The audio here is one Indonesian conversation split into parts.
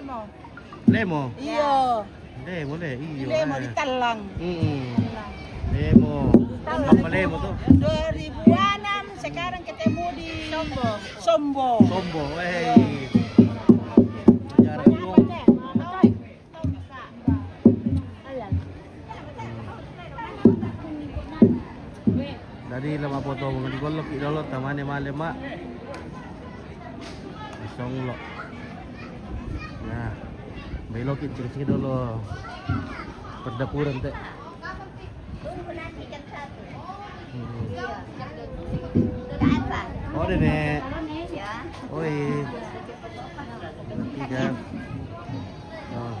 Lemo. Lemo. Iya. Lemo le, iyo. Lemo di Talang. Lemo. Apa lemo tuh? 2006 sekarang ketemu di Sombo. Sombo, Jarang yung. Dari lama foto mga di golok idolo tamane male mak. Songlo. Nah. Belokit cik dulu. Perdapuran teh. Oh nenek. Oh iya. Tiga. Oh.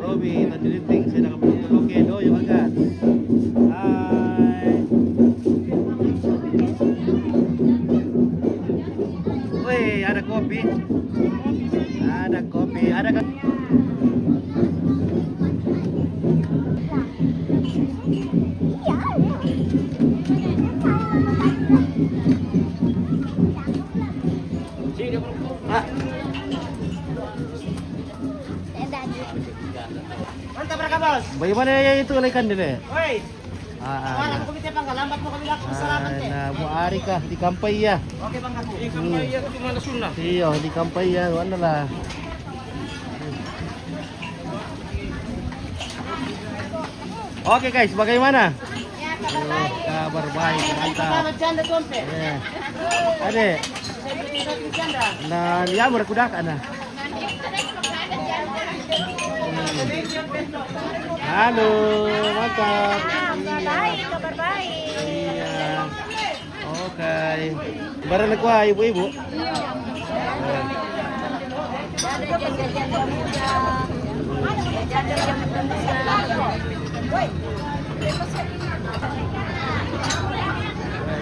Robi, tadi linting saya nak beruntung. Oke, do yuk agak. Hai. Wih, ada kopi. Ada kopi, ada kan. Mantap mereka bos. Bagaimana ya itu ikan deh? Woi. Ah, Aku minta bang, lambat mau kami lakukan salaman teh. nah, Bu Ari kah di Kampai ya? Oke bang aku. Di Kampai ya ke mana sunnah? Iya, di Kampai ya, mana lah. Oke guys, bagaimana? Ya kabar baik. Kabar baik, mantap. Janda dompe. Ya. Ade, Saya beri satu janda. nah dia berkudak ana. Halo, mantap. Baik, kabar baik. Iya. Oke. Barang aku ibu-ibu.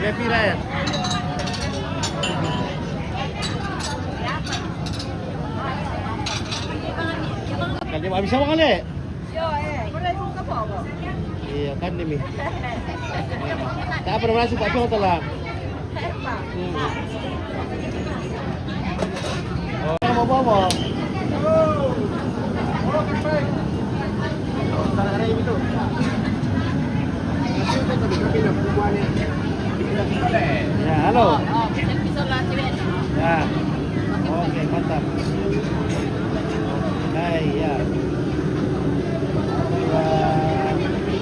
Ya pira ya? Kan dia bisa makan deh. Iya kan demi. Tak pernah masuk Pak Joko telah. Oh, mau bawa. Ya, halo. Ya. Oke, mantap. Hai, ya. 2,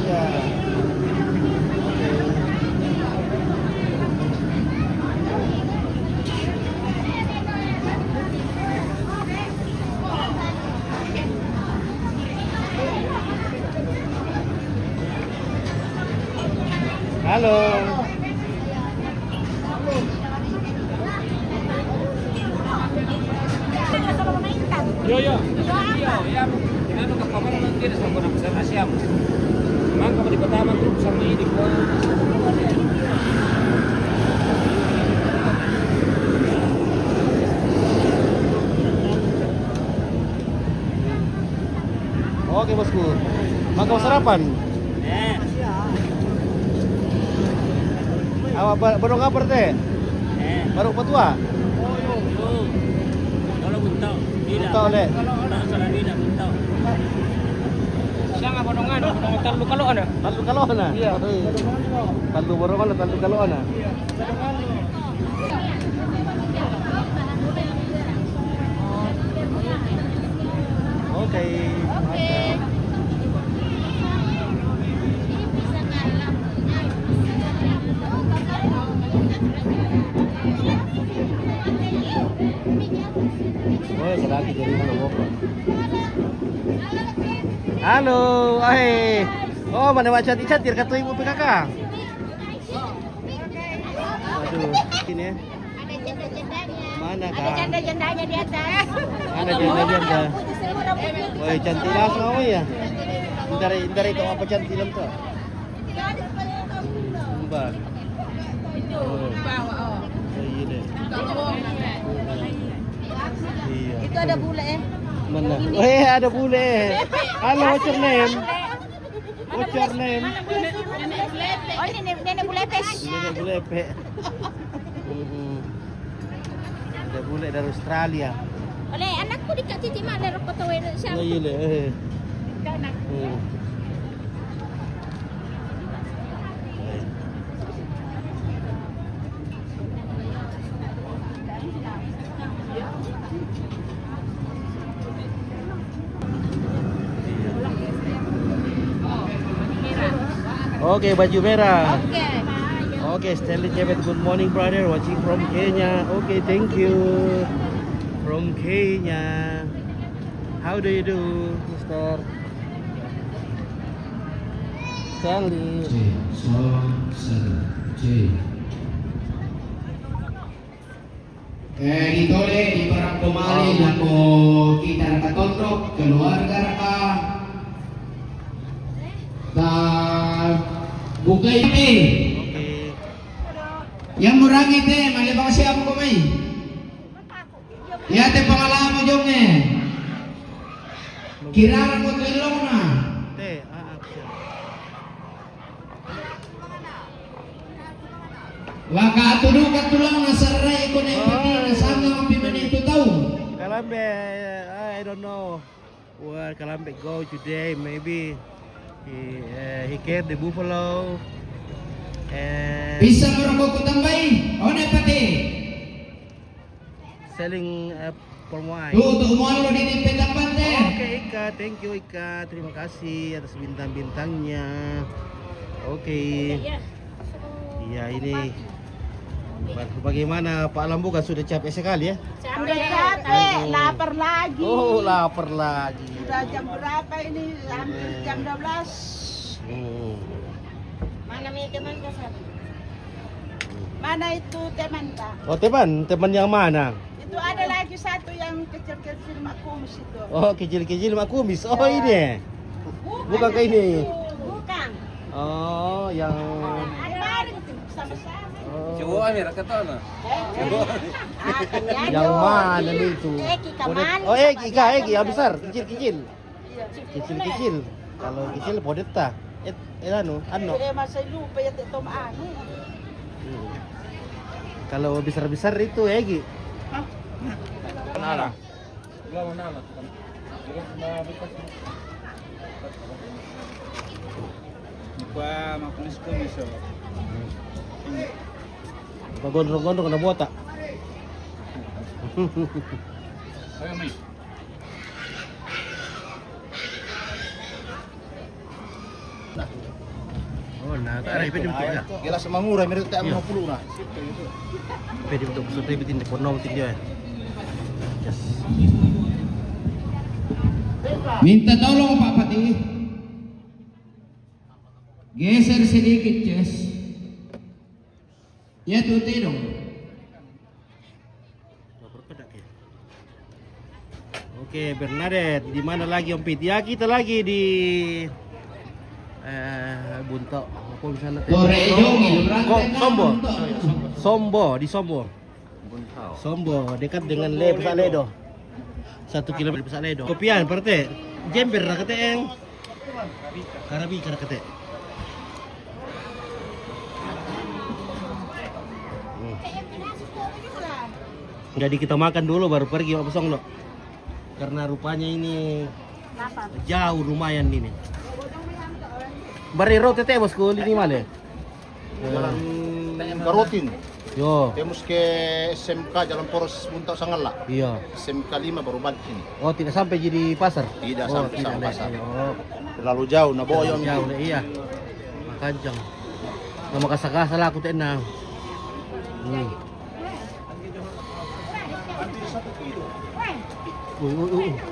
3. Halo. Yo, ya. Tinanong ka pa man ng tira sa mga sa Asia. Mang ka di pertama grup sa mga di ko. Oke bosku. Makan sarapan. Awak baru kabar teh? Baru petua? Kalau buntau. Buntau le. Salah tidak buntau. Siya nga bonongan, talo kaloan na. Tandu kaloan na? Iya. Tandu baru mana tandu kaloan na? Oke. Mantap. Oh, lagi jadi halo. Halo, oh mana wak cantik-cantik kata ibu PKK. Aduh, ini ya. Ada janda-jandanya. Mana Ada kak? janda-jandanya di atas. Ada janda-janda. Woi, cantik langsung kamu ya. Dari kau apa cantik lam tuh? Mbak. Oh, iya deh. Iya. Itu ada bule ya. Mana? Ada bule. Halo, what's your name? What's your name? Oh, Nenek Buletes. Nenek Bulepe. Nenek Bule dari Australia. Oleh anakku dekat titik mak dari kota Wena siapa? Oh iya le. Anak. Oke, baju merah. Oke. Oke, Stanley Chebet, good morning brother, watching from Kenya. Okay, thank you. From Kenya. How do you do, Mister Stanley? Dito ulit, di parang kumali na po kita nakatotok, keluarga ka. Bukay ite. Okay. Yang murang ite, malibang siya mo kumay. Iyate pangalaman mo dyan eh. Kirara mo tulong na. Siya. Waka tulong ka tulang na saray ko na yung nasama ang pimanito tao. Kalambe, I don't know where Kalambe go today. Maybe he carried the buffalo and Bisa mo rin ko kutambay. O na pati. selling palm wine. Tuto mo ano din yung petapan eh. Oke Ika, thank you Ika, terima kasih atas bintang-bintangnya. Oke, iya ini bagaimana Pak Lambu kan sudah capek sekali ya? Sampai capek, lapar lagi. Oh lapar lagi. Udah jam berapa ini? Hampir jam 12. Mana nih teman kasar? Mana itu teman Pak? Oh teman yang mana? Itu ada lagi satu yang kecil-kecil mak kumis itu. Oh kecil-kecil mak kumis. Oh ini, bukan kayak ini. Bukan. Oh yang Ada bareng tuh sama-sama. oh, Coba Amir kata na. yang mana itu? Eki kaman. Oh Eki yang besar, kecil-kecil. Kecil-kecil. Kalau kecil podeta. Ano? Masih lupa ya tetom anu. Kalau besar-besar itu Eki. Nala. Gua nala. Makulis ko miso. Gondrong-gondrong na bota. Ayo mai. Oh, nah, taray pwede mo ya. Gila semangura, meron tayo Iya. 50 na. Pwede mo ito. Gusto tayo bitin. Porno bitin dia. Yes. Minta tolong Pak Pati. Geser sedikit, Jess. Ya tuti dong. Oke, Bernadette, di mana lagi Om Pit? Ya, kita lagi di Buntok. Apa di sana? Sombo, di Sombo. Sombo, dekat dengan Le Pesat Ledo. 1 kilometer dari Pesat Ledo. Kopian, parte. Jember na kate eng. Karabi kana kate. Jadi kita makan dulu baru pergi Pak Pesong lo. Karena rupanya ini jauh lumayan ini. Barero tete bosku ini male. Jalan Garotin. Yo. Temos ke SMK Jalan Poros Buntak Sangala. Iya. SMK 5 baru balik sini. Oh, tidak sampai jadi pasar. Tidak Oh, sampai tidak sama deh. pasar. Oh, Terlalu jauh na boyong. jauh deh, iya. Makancang. Nama kasah-kasah lah aku tenang.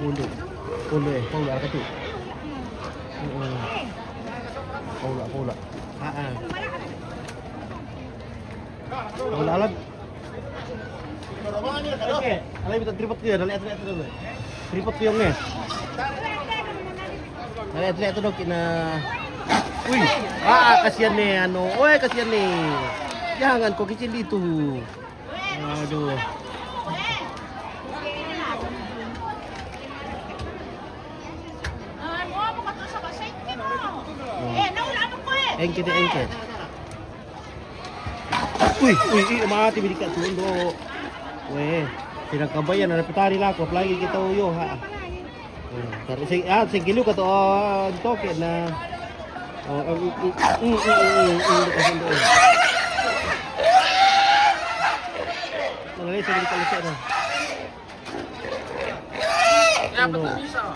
Undo. Paula ka tu. Paula. Paula alam. Okey, alam kita tripod dia, lihat dulu. Tripod tu yang ni. Lihat tu dok na. Wih, kasihan ni ano. Oi, kasihan ni. Jangan kau kecil itu. Aduh. Engke de engke. Uy, mati bidik kat tundo. Weh, sinakabayan na reputari la ko lagi kita uyo ha. Tapi sing kilo ka to toke na. Nalay sa bidik kalisa na. Ya betul bisa.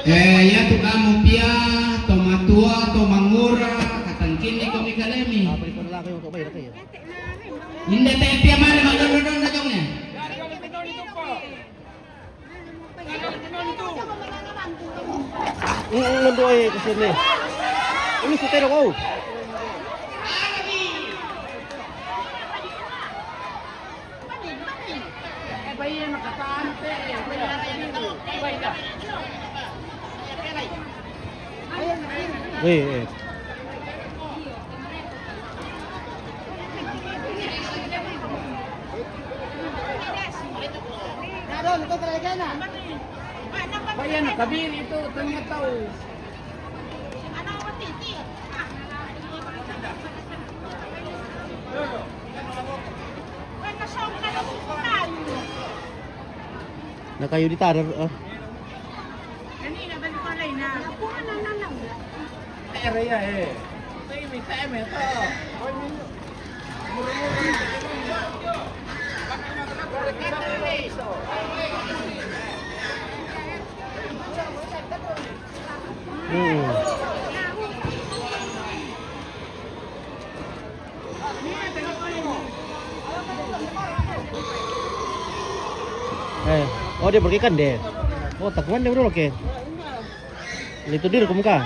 Ya tu kamu pia, tomatua, tomangura, katangkini ko mikalemi. Balik ko na lang kayo kabay na kayo. Hindi tayo pia mana magdodon na jongnya. Nando ay kasi ni. Ini sutero ko. Eh. Bayan kabir itu tengah tahu. Na kayo di tarar. Area Ini time itu. Oh dia berkikan deh. Oh takuan dia bro ke. Itu dir kumuka.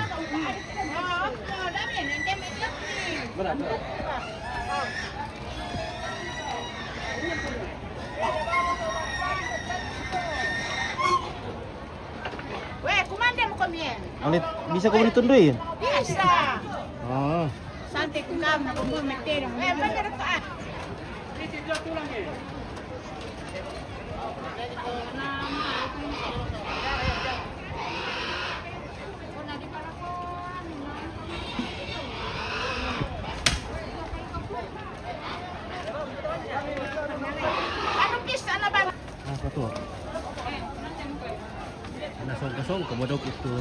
Weh, kumanda mo kami yan. Ulit bisa ko ulit tundoy. Biasa. Oh. Santai ko kam na kung bumitin. Eh, bener ka. Anong kisa na ba? Apa tuh? Nasong-kasong komodok itu.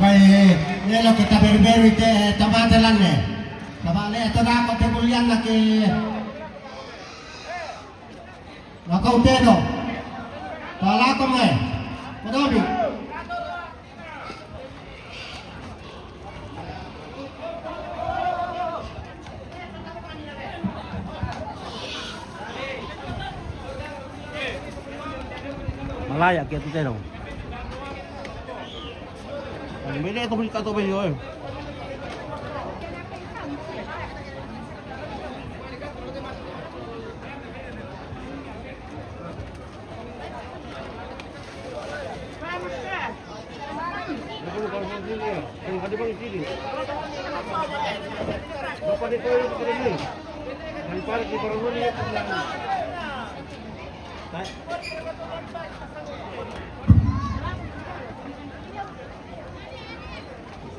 May nelo kita berberi te tamadalan ne. Sabale ito na ako tebulian laki. Nakau tedo. Tala ko mo eh. Madobi. Malaya kaya tu teno. Bili ito beli kato beli oi. Ada bang sini. Bapak di kau ini. Hampir di Parangoni ya.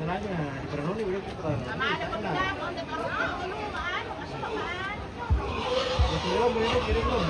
Salahnya di Parangoni boleh kita. Itu boleh kirim dong.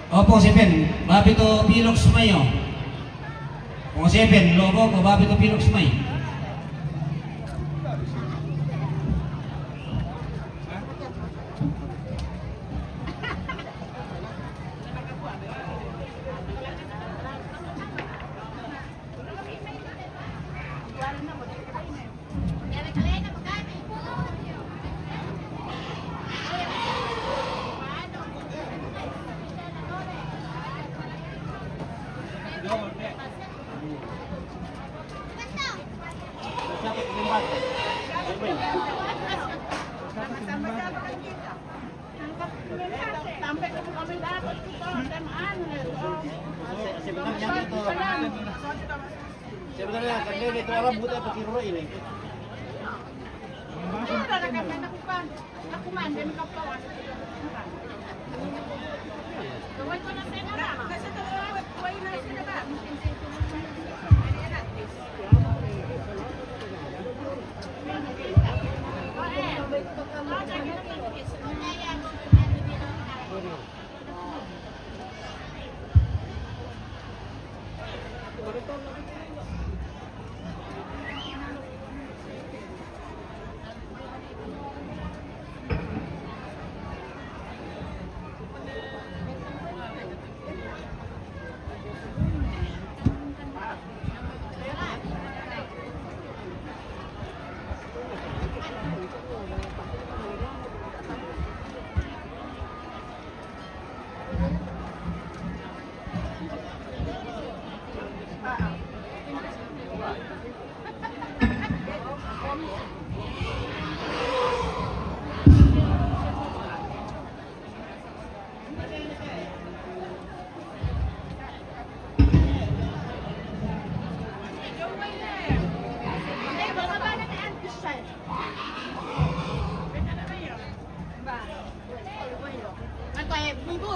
Opo, Seven. Babi to Pilok Sumayo. Kung Seven, lobo ko, babi to Pilok Sumay. Sampai ke kami dapat kita dan Sebenarnya kan dia itu alam buta pakai roh ini. Aku mandi di kapawan. Kawai ko na sa na. Kasi tawag ko ay na sila ba.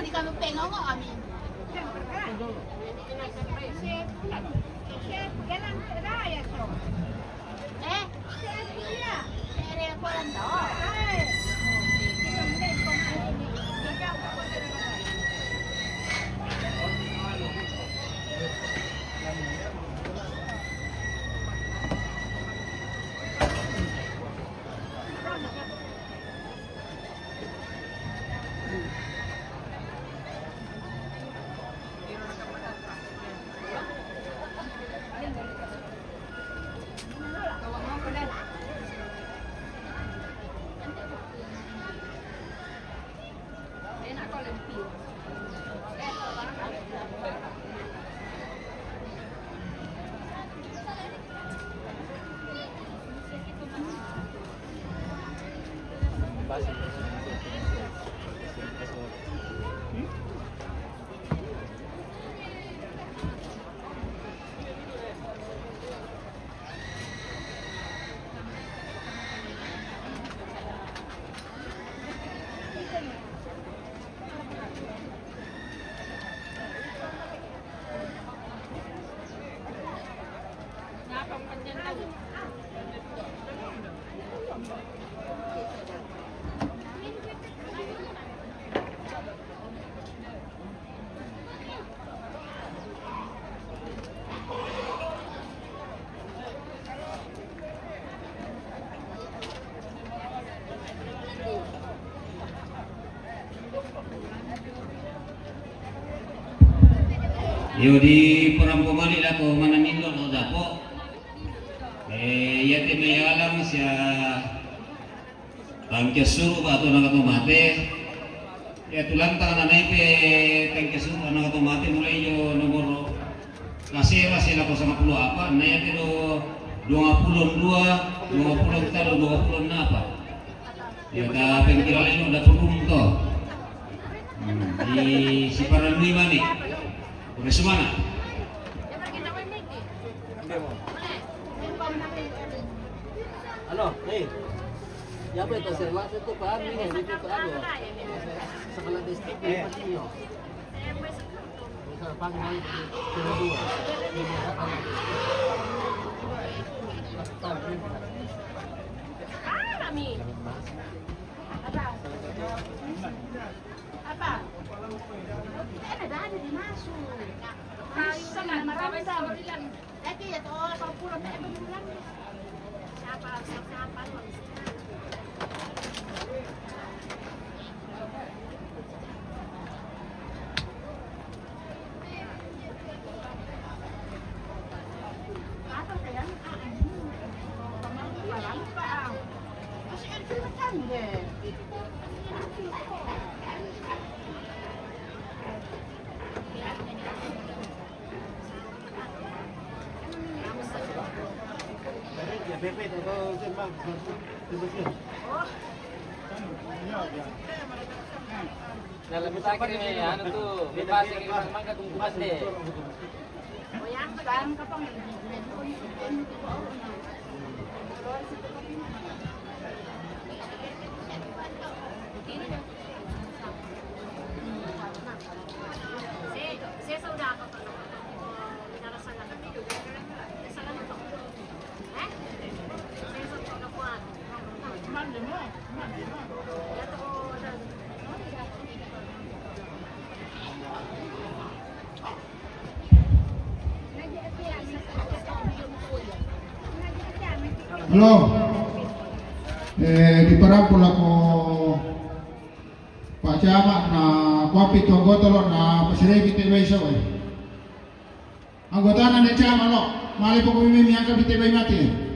Di kami pengaw nga kami. Eh? Yo di Purampo Mali ako manamindon o dapo. Yate may alam siya tangkasuro ba ito nakatumate. Ya tulang tangan na ipe tangkasuro nakatumate mulai yo nomor kasira sila ko sa kapulo apa. Na yate do 22, 23, 24 na apa. Ya da pengkiralin udah turun to. Di Siparan Lima nih. Bagaimana? Ano? Hey. Yapo ito sir, last ito pa ano dito pa ano. Sa Kaladestik ng Patinyo. Sa pangmay Tiradua. Rami. Apa? Ada dahil di masuk. Sa na maramdam. Eh kaya to, pagpuro tayo magulang. Siapa? Apa kaya? Pamangkulan pa. Kasi ito na kande. Pepe, ito sir mag. Dalam sakit ini anu tuh, bebas yang orang mangga tunggu pas deh. O yan, saan ka pang saya sudah apa bicara sana kami juga sana itu saya sudah kuat mana ya tuh dan Halo. Di Purampo ako Pak Camat na kopi to gotolo na pasiregi tebay sa way. Anggota na ni Camat lo, mali po kami miyangka di tebay mati.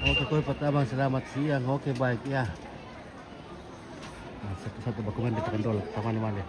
Oke, koy pertama selamat siang. Oke, baik ya. Satu-satu bakungan di Kendol, taman mana?